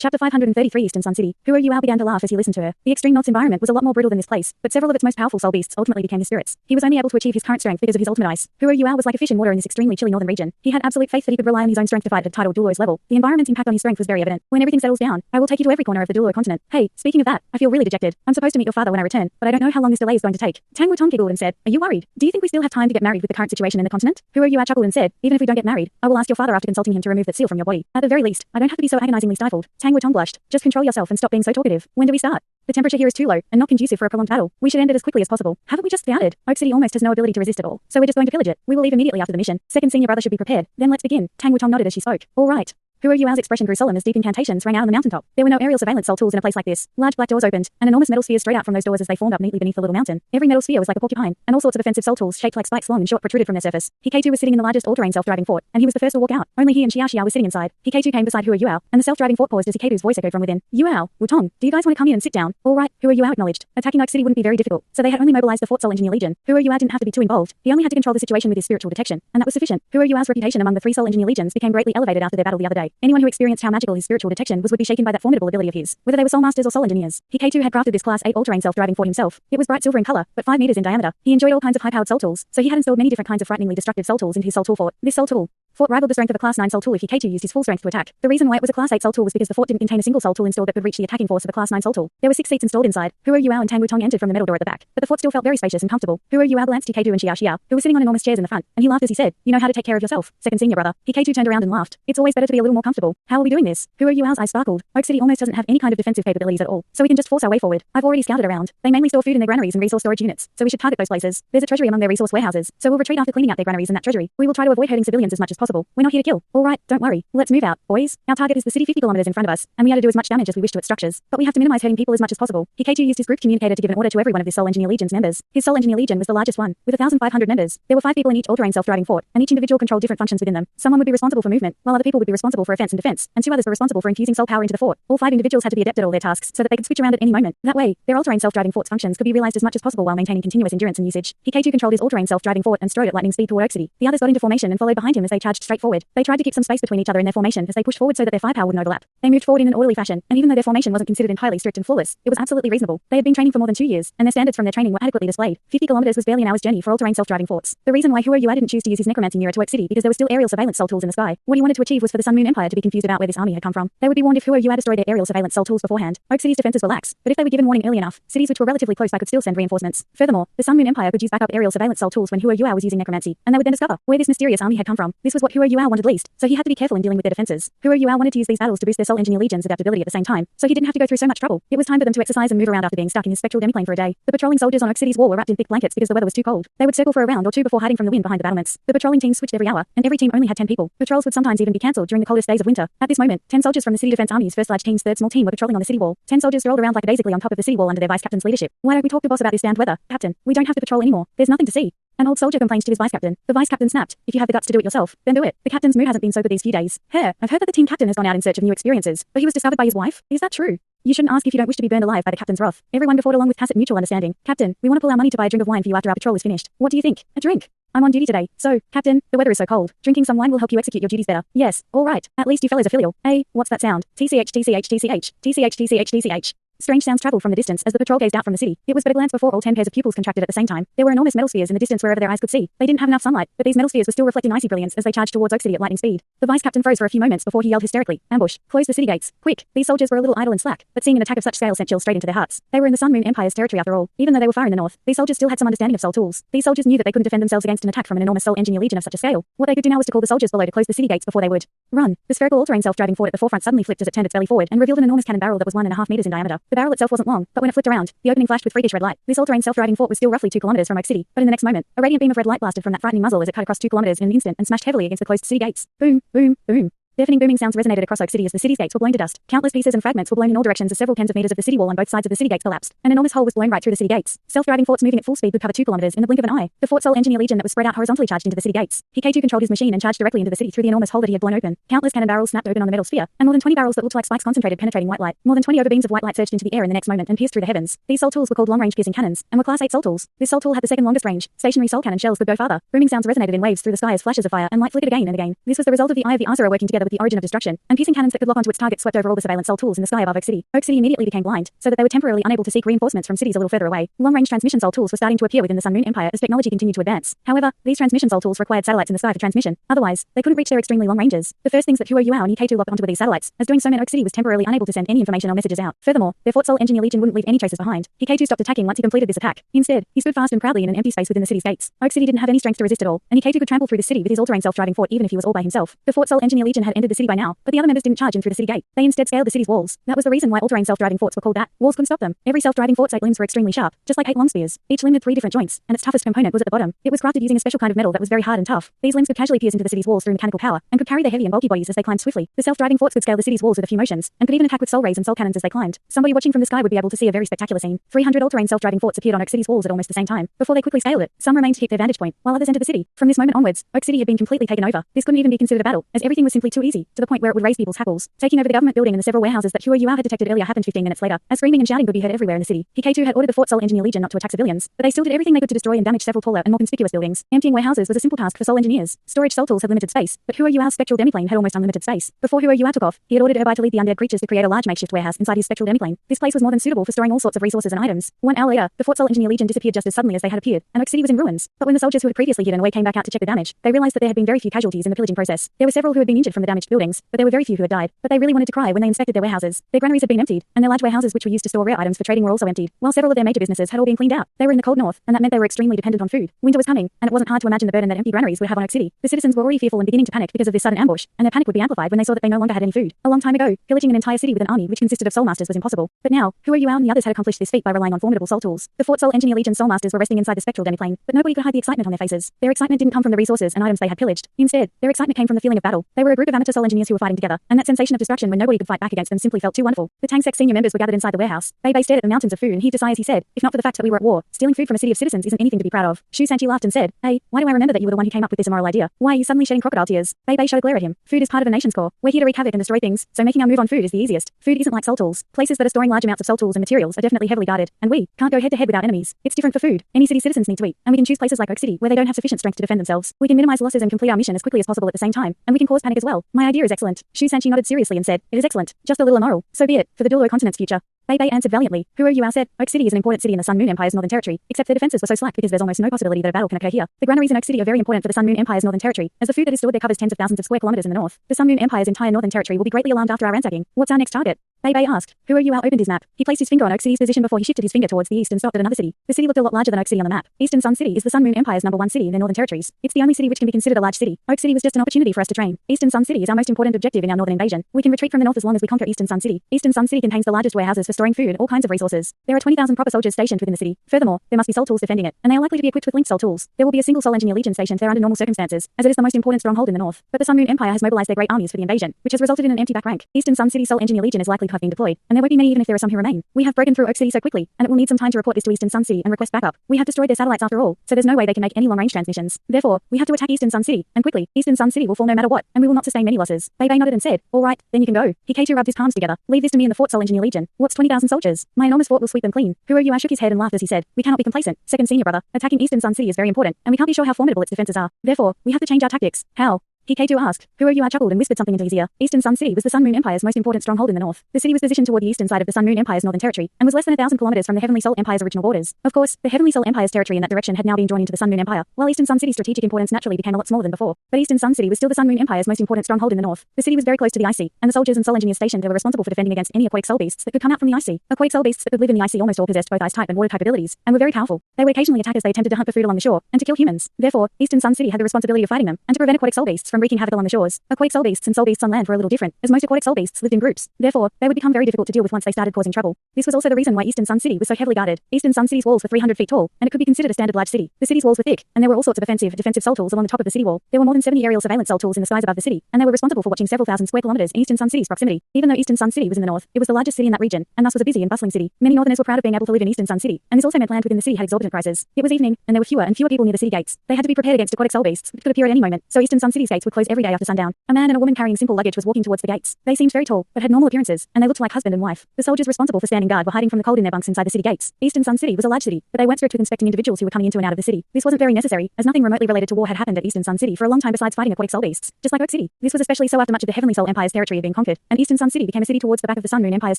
Chapter 533 Eastern Sun City. Huo Yuao began to laugh as he listened to her. The extreme North's environment was a lot more brutal than this place, but several of its most powerful soul beasts ultimately became his spirits. He was only able to achieve his current strength because of his ultimate ice. Huo Yuao was like a fish in water in this extremely chilly northern region. He had absolute faith that he could rely on his own strength to fight at tidal Douluo's level. The environment's impact on his strength was very evident. When everything settles down, I will take you to every corner of the Douluo continent. Hey, speaking of that, I feel really dejected. I'm supposed to meet your father when I return, but I don't know how long this delay is going to take. Tang Clan giggled and said, "Are you worried? Do you think we still have time to get married with the current situation in the continent?" Huo Yuao chuckled and said, "Even if we don't get married, I will ask your father after consulting him to remove that seal from your body. At the very least, I don't have to be so agonizingly stifled." Tang Clan blushed. "Just control yourself and stop being so talkative. When do we start? The temperature here is too low and not conducive for a prolonged battle. We should end it as quickly as possible. Haven't we just started? Oak City almost has no ability to resist at all, so we're just going to pillage it. We will leave immediately after the mission. Second senior brother should be prepared. Then let's begin." Tang Clan nodded as she spoke. "All right." Huo Yuao's expression grew solemn as deep incantations rang out on the mountaintop. There were no aerial surveillance soul tools in a place like this. Large black doors opened, and enormous metal spheres straight out from those doors as they formed up neatly beneath the little mountain. Every metal sphere was like a porcupine, and all sorts of offensive soul tools shaped like spikes long and short protruded from their surface. Hikeitu was sitting in the largest all-terrain self-driving fort, and he was the first to walk out. Only he and Xiao were sitting inside. Hikeitu came beside Huo Yuao, and the self-driving fort paused as Hikeitu's voice echoed from within. "Yuao, Wutong, do you guys want to come in and sit down?" "All right," Huo Yuao acknowledged. Attacking Oak City wouldn't be very difficult, so they had only mobilized the Fort Soul Engineer Legion. Huo Yuao didn't have to be too involved. He only had to control the situation with his spiritual detection, and that was sufficient. Huo Yuao's reputation among the three Soul Engineer Legions became greatly elevated after their battle the other day. Anyone who experienced how magical his spiritual detection would be shaken by that formidable ability of his, whether they were soul masters or soul engineers. Hikeitu had crafted this Class 8 all-terrain self-driving fort himself. It was bright silver in color, but 5 meters in diameter. He enjoyed all kinds of high-powered soul tools, so he had installed many different kinds of frighteningly destructive soul tools into his soul tool fort. This soul tool fort rivaled the strength of a Class 9 soul tool if Hikeitu used his full strength to attack. The reason why it was a Class 8 soul tool was because the fort didn't contain a single soul tool installed that could reach the attacking force of a Class 9 soul tool. There were 6 seats installed inside. Huo Yuao and Tang Wutong entered from the metal door at the back, but the fort still felt very spacious and comfortable. Huo Yuao glanced Hikeitu and Xiao, who were sitting on enormous chairs in the front, and he laughed as he said, "You know how to take care of yourself, second senior brother." Hikeitu turned around and laughed. "It's always better to be a little more comfortable. How are we doing this?" Huo Yuao's eyes sparkled. Oak City almost doesn't have any kind of defensive capabilities at all, so we can just force our way forward. I've already scouted around. They mainly store food in their granaries and resource storage units, so we should target those places. There's a treasury among their resource warehouses, so we'll retreat after cleaning out their granaries and that treasury. We will try to avoid hurting civilians as much as possible. We're not here to kill. All right, don't worry. Let's move out, boys. Our target is the city 50 kilometers in front of us, and we are to do as much damage as we wish to its structures, but we have to minimize hurting people as much as possible. Hikeitu used his group communicator to give an order to every one of his Soul Engineer Legion's members. His Soul Engineer Legion was the largest one, with 1,500 members. There were 5 people in each all-terrain self-driving fort, and each individual controlled different functions within them. Someone would be responsible for movement, while other people would be responsible for offense and defense, and 2 others were responsible for infusing soul power into the fort. All 5 individuals had to be adept at all their tasks so that they could switch around at any moment. That way, their all-terrain self-driving fort's functions could be realized as much as possible while maintaining continuous endurance and usage. Hikeitu controlled his all-terrain self-driving fort and strode at lightning speed toward Oak City. The others got into formation and followed behind him as they charged straight forward. They tried to keep some space between each other in their formation as they pushed forward so that their firepower wouldn't overlap. They moved forward in an orderly fashion, and even though their formation wasn't considered entirely strict and flawless, it was absolutely reasonable. They had been training for more than 2 years, and their standards from their training were adequately displayed. 50 kilometers was barely an hour's journey for all-terrain self-driving forts. The reason why Huo Yuao didn't choose to use his necromancy nearer to Oak City because there were still aerial surveillance soul tools in the sky. What he wanted to achieve was for the Sun Moon Empire to be confused about where this army had come from. They would be warned if Huo Yuao destroyed their aerial surveillance soul tools beforehand. Oak City's defenses were lax, but if they were given warning early enough, cities which were relatively close by could still send reinforcements. Furthermore, the Sun Moon Empire could use backup aerial surveillance soul tools when Huo Yuao was using necromancy, and they would then discover where this mysterious army had come from. This was what Huo Yuao wanted least, so he had to be careful in dealing with their defenses. Huo Yuao wanted to use these battles to boost their Soul Engineer Legion's adaptability at the same time, so he didn't have to go through so much trouble. It was time for them to exercise and move around after being stuck in his spectral demiplane for a day. The patrolling soldiers on Oak City's wall were wrapped in thick blankets because the weather was too cold. They would circle for a round or 2 before hiding from the wind behind the battlements. The patrolling teams switched every hour, and every team only had 10 people. Patrols would sometimes even be cancelled during the coldest days of winter. At this moment, 10 soldiers from the City Defense Army's 1st Large Team's 3rd Small Team were patrolling on the city wall. 10 soldiers strolled around like basically on top of the city wall under their vice captain's leadership. "Why don't we talk to boss about this damned weather, Captain? We don't have to patrol anymore. There's nothing to see." An old soldier complained to his vice captain. The vice captain snapped, "If you have the guts to do it yourself, then do it." The captain's mood hasn't been so good these few days. "Hey, I've heard that the team captain has gone out in search of new experiences, but he was discovered by his wife. Is that true?" "You shouldn't ask if you don't wish to be burned alive by the captain's wrath." Everyone guffawed along with tacit mutual understanding. "Captain, we want to pull our money to buy a drink of wine for you after our patrol is finished. What do you think? A drink?" "I'm on duty today, so, Captain, the weather is so cold. Drinking some wine will help you execute your duties better." "Yes, all right. At least you fellas are filial." "Hey, what's that sound? TCH, TCH, TCH, TCH, TCH, TCH." Strange sounds traveled from the distance as the patrol gazed out from the city. It was but a glance before all 10 pairs of pupils contracted at the same time. There were enormous metal spheres in the distance wherever their eyes could see. They didn't have enough sunlight, but these metal spheres were still reflecting icy brilliance as they charged towards Oak City at lightning speed. The vice captain froze for a few moments before he yelled hysterically, "Ambush! Close the city gates! Quick!" These soldiers were a little idle and slack, but seeing an attack of such scale sent chills straight into their hearts. They were in the Sun Moon Empire's territory after all. Even though they were far in the north, these soldiers still had some understanding of soul tools. These soldiers knew that they couldn't defend themselves against an attack from an enormous Soul Engineer Legion of such a scale. What they could do now was to call the soldiers below to close the city gates before they would run. The spherical all-terrain self-driving fort at the forefront suddenly flipped as it turned its belly forward and revealed an enormous cannon barrel that was 1.5 meters in diameter. The barrel itself wasn't long, but when it flipped around, the opening flashed with freakish red light. This all-terrain self-driving fort was still roughly 2 kilometers from Oak City, but in the next moment, a radiant beam of red light blasted from that frightening muzzle as it cut across 2 kilometers in an instant and smashed heavily against the closed city gates. Boom, boom, boom. Deafening booming sounds resonated across Oak City as the city's gates were blown to dust. Countless pieces and fragments were blown in all directions as several tens of meters of the city wall on both sides of the city gates collapsed. An enormous hole was blown right through the city gates. Self-driving forts moving at full speed would cover 2 kilometers in the blink of an eye. The Fort Soul Engineer Legion that was spread out horizontally charged into the city gates. Hikeitu controlled his machine and charged directly into the city through the enormous hole that he had blown open. Countless cannon barrels snapped open on the metal sphere, and more than 20 barrels that looked like spikes concentrated penetrating white light. More than 20 overbeams of white light surged into the air in the next moment and pierced through the heavens. These soul tools were called long-range piercing cannons and were Class 8 soul tools. This soul tool had the second longest range. Stationary soul cannon shells could go farther. Booming sounds resonated in waves through the sky as flashes of fire and light flickered again and again. This was the result of the Eye of the Asura working together with with the origin of destruction, and piercing cannons that could lock onto its target swept over all the surveillance Sol tools in the sky above Oak City. Oak City immediately became blind, so that they were temporarily unable to seek reinforcements from cities a little further away. Long-range transmission Sol tools were starting to appear within the Sun Moon Empire as technology continued to advance. However, these transmission Sol tools required satellites in the sky for transmission. Otherwise, they couldn't reach their extremely long ranges. The first things that Huo Yuao and EK2 locked onto were these satellites, as doing so meant Oak City was temporarily unable to send any information or messages out. Furthermore, their Fort Sol Engineer Legion wouldn't leave any traces behind. EK2 stopped attacking once he completed this attack. Instead, he stood fast and proudly in an empty space within the city's gates. Oak City didn't have any strength to resist at all, and EK2 could trample through the city with his all-terrain self-driving fort even if he was all by himself. The Fort Sol Engineer Legion had entered the city by now, but the other members didn't charge in through the city gate. They instead scaled the city's walls. That was the reason why all-terrain self-driving forts were called that. Walls couldn't stop them. Every self-driving fort's 8 limbs were extremely sharp, just like 8 long spears. Each limb had 3 different joints, and its toughest component was at the bottom. It was crafted using a special kind of metal that was very hard and tough. These limbs could casually pierce into the city's walls through mechanical power, and could carry their heavy and bulky bodies as they climbed swiftly. The self-driving forts could scale the city's walls with a few motions, and could even attack with soul rays and soul cannons as they climbed. Somebody watching from the sky would be able to see a very spectacular scene. 300 all-terrain self-driving forts appeared on Oak City's walls at almost the same time. Before they quickly scaled it, some remained to keep their vantage point, while others entered the city. From this moment onwards, Oak City had been completely taken over. This couldn't even be considered a battle, as everything was simply too easy, to the point where it would raise people's hackles. Taking over the government building and the several warehouses that Huo Yuao had detected earlier happened 15 minutes later, as screaming and shouting could be heard everywhere in the city. EK2 had ordered the Fort Sol Engineer Legion not to attack civilians, but they still did everything they could to destroy and damage several taller and more conspicuous buildings. Emptying warehouses was a simple task for Sol engineers. Storage Sol tools had limited space, but Huo Yuao's spectral demiplane had almost unlimited space. Before Huo Yuao took off, he had ordered Erbai to lead the undead creatures to create a large makeshift warehouse inside his spectral demiplane. This place was more than suitable for storing all sorts of resources and items. 1 hour later, the Fort Sol Engineer Legion disappeared just as suddenly as they had appeared, and Oak City was in ruins. But when the soldiers who had previously hidden away came back out to check the damage, they realized that there had been very few casualties in the pillaging process. There were several who had been injured from the damaged buildings, but there were very few who had died. But they really wanted to cry when they inspected their warehouses. Their granaries had been emptied, and their large warehouses which were used to store rare items for trading were also emptied, while several of their major businesses had all been cleaned out. They were in the cold north, and that meant they were extremely dependent on food. Winter was coming, and it wasn't hard to imagine the burden that empty granaries would have on Oak City. The citizens were already fearful and beginning to panic because of this sudden ambush, and their panic would be amplified when they saw that they no longer had any food. A long time ago, pillaging an entire city with an army which consisted of soul masters was impossible. But now, Huo Yuao and the others had accomplished this feat by relying on formidable soul tools. The Fort Sol Engineer Legion soul masters were resting inside the spectral demiplane, but nobody could hide the excitement on their faces. Their excitement didn't come from the resources and items they had pillaged. Instead, their excitement came from the feeling of battle. They were a group of amateur soul engineers who were fighting together, and that sensation of destruction when nobody could fight back against them simply felt too wonderful. The Tang Sect senior members were gathered inside the warehouse. Bei stared at the mountains of food and heaved a sigh as he said, "If not for the fact that we were at war, stealing food from a city of citizens isn't anything to be proud of." Shu Sanchi laughed and said, "Hey, why do I remember that you were the one who came up with this immoral idea? Why are you suddenly shedding crocodile tears?" Bei showed a glare at him. "Food is part of a nation's core. We're here to wreak havoc and destroy things, so making our move on food is the easiest. Food isn't like soul tools. Places that are storing large amounts of soul tools and materials are definitely heavily guarded, and we can't go head to head without enemies. It's different for food. Any city citizens need to eat, and we can choose places like Oak City where they don't have sufficient strength to defend themselves. We can minimize losses and complete our mission as quickly as possible at the same time, and we can cause panic as well. My idea is excellent." Shu Sanchi nodded seriously and said, "It is excellent. Just a little immoral. So be it, for the Douluo continent's future." Bei answered valiantly. Huo Yuao said, "Oak City is an important city in the Sun Moon Empire's northern territory, except their defenses were so slack because there's almost no possibility that a battle can occur here. The granaries in Oak City are very important for the Sun Moon Empire's northern territory, as the food that is stored there covers tens of thousands of square kilometers in the north. The Sun Moon Empire's entire northern territory will be greatly alarmed after our ransacking. What's our next target?" Bei asked. Huo Yuao opened his map. He placed his finger on Oak City's position before he shifted his finger towards the east and stopped at another city. The city looked a lot larger than Oak City on the map. Eastern Sun City is the Sun Moon Empire's #1 city in their northern territories. It's the only city which can be considered a large city. Oak City was just an opportunity for us to train. Eastern Sun City is our most important objective in our northern invasion. We can retreat from the north as long as we conquer Eastern Sun City. Eastern Sun City contains the largest warehouses for storing food and all kinds of resources. There are 20,000 proper soldiers stationed within the city. Furthermore, there must be soul tools defending it, and they are likely to be equipped with linked soul tools. There will be a single soul engineer legion stationed there under normal circumstances, as it is the most important stronghold in the north. But the Sun Moon Empire has mobilized their great armies for the invasion, which has resulted in an empty back rank. Eastern Sun City soul engineer legion is likely to have been deployed, and there won't be many even if there are some who remain. We have broken through Oak City so quickly, and it will need some time to report this to Eastern Sun City and request backup. We have destroyed their satellites after all, so there's no way they can make any long-range transmissions. Therefore, we have to attack Eastern Sun City, and quickly. Eastern Sun City will fall no matter what, and we will not sustain many losses." Bei nodded and said, "All right, then you can go." K2 rubbed his palms together. "Leave this to me and the Fort Sol Engineer Legion. What's 20,000 soldiers? My enormous fort will sweep them clean." Huo Yuao shook his head and laughed as he said, "We cannot be complacent. Second senior brother, attacking Eastern Sun City is very important, and we can't be sure how formidable its defenses are. Therefore, we have to change our tactics." "How?" K2 asked. Huo Yuao chuckled and whispered something into his ear. Eastern Sun City was the Sun Moon Empire's most important stronghold in the north. The city was positioned toward the eastern side of the Sun Moon Empire's northern territory, and was less than 1,000 kilometers from the Heavenly Soul Empire's original borders. Of course, the Heavenly Soul Empire's territory in that direction had now been drawn into the Sun Moon Empire, while Eastern Sun City's strategic importance naturally became a lot smaller than before. But Eastern Sun City was still the Sun Moon Empire's most important stronghold in the north. The city was very close to the Ice Sea, and the soldiers and soul engineers stationed there were responsible for defending against any aquatic soul beasts that could come out from the Ice Sea. Aquatic soul beasts that could live in the Ice Sea almost all possessed both ice type and water type abilities, and were very powerful. They would occasionally attack as they attempted to hunt for food along the shore, and to kill humans. Therefore, Eastern Sun City had the responsibility of fighting them, and to prevent aquatic soul beasts from wreaking havoc along the shores. Aquatic soul beasts and soul beasts on land were a little different, as most aquatic soul beasts lived in groups. Therefore, they would become very difficult to deal with once they started causing trouble. This was also the reason why Eastern Sun City was so heavily guarded. Eastern Sun City's walls were 300 feet tall, and it could be considered a standard large city. The city's walls were thick, and there were all sorts of offensive, defensive soul tools along the top of the city wall. There were more than 70 aerial surveillance soul tools in the skies above the city, and they were responsible for watching several thousand square kilometers in Eastern Sun City's proximity. Even though Eastern Sun City was in the north, it was the largest city in that region, and thus was a busy and bustling city. Many northerners were proud of being able to live in Eastern Sun City, and this also meant land within the city had exorbitant prices. It was evening, and there were fewer and fewer people near the city gates. They had to be prepared against aquatic soul beasts, which could appear at any moment, so Eastern Sun City's gates would close every day after sundown. A man and a woman carrying simple luggage was walking towards the gates. They seemed very tall, but had normal appearances, and they looked like husband and wife. The soldiers responsible for standing guard were hiding from the cold in their bunks inside the city gates. Eastern Sun City was a large city, but they weren't strict with inspecting individuals who were coming into and out of the city. This wasn't very necessary, as nothing remotely related to war had happened at Eastern Sun City for a long time besides fighting aquatic soul beasts. Just like Oak City. This was especially so after much of the Heavenly Soul Empire's territory had been conquered, and Eastern Sun City became a city towards the back of the Sun Moon Empire's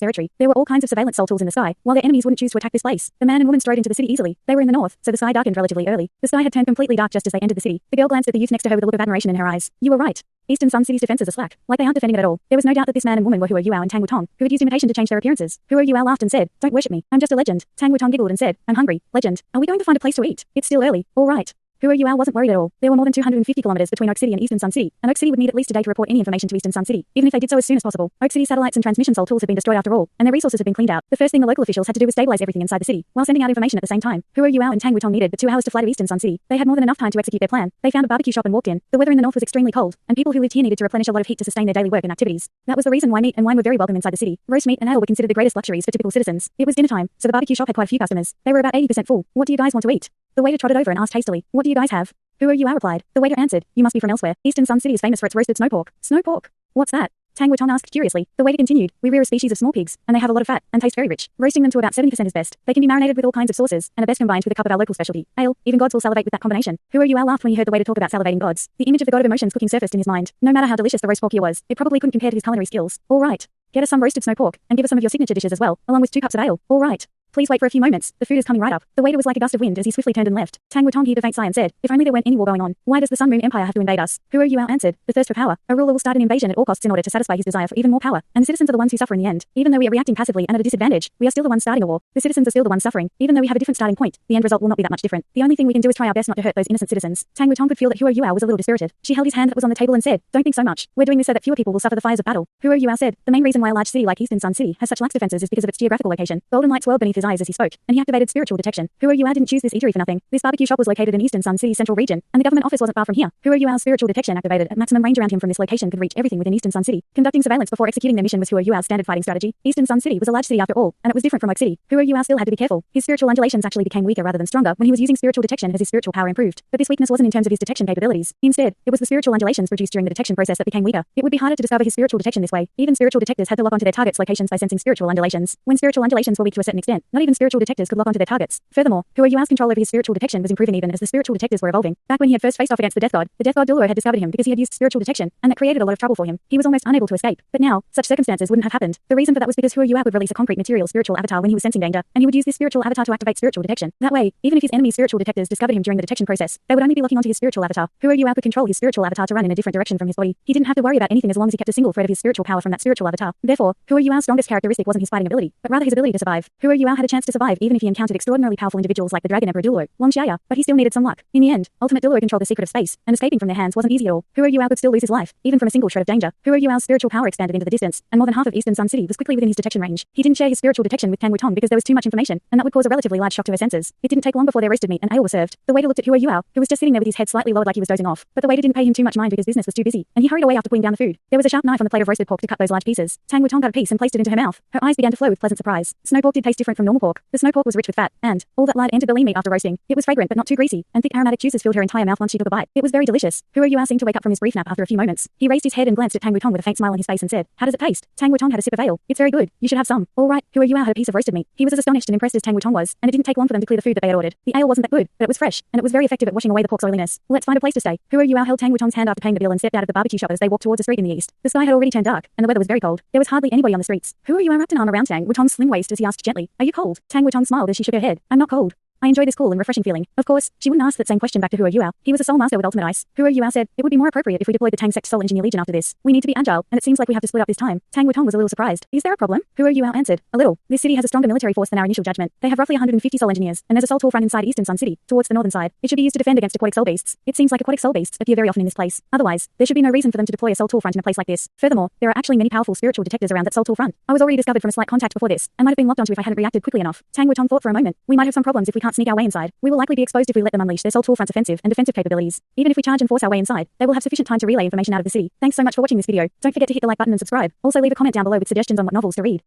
territory. There were all kinds of surveillance soul tools in the sky, while their enemies wouldn't choose to attack this place. The man and woman strode into the city easily. They were in the north, so the sky darkened relatively early. The sky had turned completely dark just as they entered the city. The girl glanced at the youth next to her with a look of admiration in her eyes. You were right. Eastern Sun City's defenses are slack, like they aren't defending it at all. There was no doubt that this man and woman were Hua Yuao and Tang Wutong, who had used imitation to change their appearances. Hua Yuao laughed and said, "Don't worship me. I'm just a legend." Tang Wutong giggled and said, "I'm hungry. Legend. Are we going to find a place to eat? It's still early. All right." Hua Yuao wasn't worried at all. There were more than 250 kilometers between Oak City and Eastern Sun City, and Oak City would need at least a day to report any information to Eastern Sun City, even if they did so as soon as possible. Oak City's satellites and transmission soul tools had been destroyed after all, and their resources had been cleaned out. The first thing the local officials had to do was stabilize everything inside the city, while sending out information at the same time. Hua Yuao and Tang Wutong needed but 2 hours to fly to Eastern Sun City. They had more than enough time to execute their plan. They found a barbecue shop and walked in. The weather in the north was extremely cold, and people who lived here needed to replenish a lot of heat to sustain their daily work and activities. That was the reason why meat and wine were very welcome inside the city. Roast meat and ale were considered the greatest luxuries for typical citizens. It was dinner time, so the barbecue shop had quite a few customers. They were about 80% full. "What do you guys want to eat?" The waiter trotted over and asked hastily, "What do you guys have?" Hua Yuao replied. The waiter answered, "You must be from elsewhere. Eastern Sun City is famous for its roasted snow pork." "Snow pork? What's that?" Tang Wutong asked curiously. The waiter continued, "We rear a species of small pigs, and they have a lot of fat, and taste very rich. Roasting them to about 70% is best. They can be marinated with all kinds of sauces, and are best combined with a cup of our local specialty, ale. Even gods will salivate with that combination." Hua Yuao laughed when he heard the waiter talk about salivating gods. The image of the god of emotions cooking surfaced in his mind. No matter how delicious the roast pork here was, it probably couldn't compare to his culinary skills. "All right. Get us some roasted snow pork, and give us some of your signature dishes as well, along with 2 cups of ale." "All right. Please wait for a few moments. The food is coming right up." The waiter was like a gust of wind as he swiftly turned and left. Tang Wutong heaved a faint sigh and said, "If only there weren't any war going on. Why does the Sun Moon Empire have to invade us?" Hua Yuao answered, "The thirst for power. A ruler will start an invasion at all costs in order to satisfy his desire for even more power, and the citizens are the ones who suffer in the end. Even though we are reacting passively and at a disadvantage, we are still the ones starting a war. The citizens are still the ones suffering. Even though we have a different starting point, the end result will not be that much different. The only thing we can do is try our best not to hurt those innocent citizens." Tang Wutong could feel that Hua Yuao was a little dispirited. She held his hand that was on the table and said, "Don't think so much. We're doing this so that fewer people will suffer the fires of battle." Hua Yuao said, "The main reason why a large city like Eastern Sun City has such lax defenses is because of its geographical location." Golden light swirled beneath his eyes as he spoke, and he activated spiritual detection. Hua Yuao didn't choose this eatery for nothing. This barbecue shop was located in Eastern Sun City's central region, and the government office wasn't far from here. Hua Yuao's spiritual detection activated at maximum range around him from this location could reach everything within Eastern Sun City. Conducting surveillance before executing their mission was Hua Yuao's standard fighting strategy. Eastern Sun City was a large city after all, and it was different from Oak City. Hua Yuao still had to be careful. His spiritual undulations actually became weaker rather than stronger when he was using spiritual detection as his spiritual power improved. But this weakness wasn't in terms of his detection capabilities. Instead, it was the spiritual undulations produced during the detection process that became weaker. It would be harder to discover his spiritual detection this way. Even spiritual detectors had to lock onto their targets' locations by sensing spiritual undulations. When spiritual undulations were weak to a certain extent, not even spiritual detectors could lock onto their targets. Furthermore, Hua Yuao's control over his spiritual detection was improving even as the spiritual detectors were evolving. Back when he had first faced off against the Death God Douluo had discovered him because he had used spiritual detection, and that created a lot of trouble for him. He was almost unable to escape. But now, such circumstances wouldn't have happened. The reason for that was because Hua Yuao would release a concrete material spiritual avatar when he was sensing danger, and he would use this spiritual avatar to activate spiritual detection. That way, even if his enemy's spiritual detectors discovered him during the detection process, they would only be locking onto his spiritual avatar. Hua Yuao could control his spiritual avatar to run in a different direction from his body. He didn't have to worry about anything as long as he kept a single thread of his spiritual power from that spiritual avatar. Therefore, Hua Yuao's strongest characteristic wasn't his fighting ability, but rather his ability to survive. Hua Yuao had a chance to survive even if he encountered extraordinarily powerful individuals like the Dragon Emperor Douluo, Long Xiaya, but he still needed some luck. In the end, Ultimate Douluo controlled the secret of space, and escaping from their hands wasn't easy at all. Hua Yuao could still lose his life, even from a single shred of danger. Hua Yuao's spiritual power expanded into the distance, and more than half of Eastern Sun City was quickly within his detection range. He didn't share his spiritual detection with Tang Wutong because there was too much information, and that would cause a relatively large shock to her senses. It didn't take long before their roasted meat and ale were served. The waiter looked at Hua Yuao, who was just sitting there with his head slightly lowered like he was dozing off, but the waiter didn't pay him too much mind because business was too busy, and he hurried away after putting down the food. There was a sharp knife on the plate of roasted pork to cut those large pieces. Tang Wutong cut a piece and placed it into her mouth. Her eyes began to flow with pleasant surprise. Snow pork did taste different from normal pork. The snow pork was rich with fat, and all that lard entered the lean meat after roasting. It was fragrant but not too greasy, and thick aromatic juices filled her entire mouth once she took a bite. It was very delicious. Hua Yuao seemed to wake up from his brief nap after a few moments. He raised his head and glanced at Tang Wutong with a faint smile on his face and said, "How does it taste?" Tang Wutong had a sip of ale. "It's very good. You should have some." "All right." Hua Yuao had a piece of roasted meat. He was as astonished and impressed as Tang Wutong was, and it didn't take long for them to clear the food that they had ordered. The ale wasn't that good, but it was fresh, and it was very effective at washing away the pork's oiliness. "Let's find a place to stay." Hua Yuao held Tang Wutong's hand after paying the bill and stepped out of the barbecue shop as they walked towards a street in the east. The sky had already turned dark, and the weather was very cold. There was hardly anybody on the streets. Hua Yuao wrapped an arm around Tang Wutong's slim waist as he asked gently, "Are you cold?" Tang Wutong smiled as she shook her head. "I'm not cold. I enjoy this cool and refreshing feeling." Of course, she wouldn't ask that same question back to Hua Yuao. He was a soul master with ultimate ice. Hua Yuao said, "It would be more appropriate if we deployed the Tang Sect Soul Engineer Legion after this. We need to be agile, and it seems like we have to split up this time." Tang Wutong was a little surprised. "Is there a problem?" Hua Yuao answered, "A little. This city has a stronger military force than our initial judgment. They have roughly 150 soul engineers, and there's a soul tool front inside Eastern Sun City, towards the northern side. It should be used to defend against aquatic soul beasts. It seems like aquatic soul beasts appear very often in this place. Otherwise, there should be no reason for them to deploy a soul tool front in a place like this. Furthermore, there are actually many powerful spiritual detectors around that soul tool front. I was already discovered from a slight contact before this, and might have been locked onto if I hadn't reacted quickly enough." Tang Wutong thought for a moment. "We might have some problems if we can't sneak our way inside. We will likely be exposed if we let them unleash their soul tool front's offensive and defensive capabilities. Even if we charge and force our way inside, they will have sufficient time to relay information out of the city." Thanks so much for watching this video. Don't forget to hit the like button and subscribe. Also leave a comment down below with suggestions on what novels to read.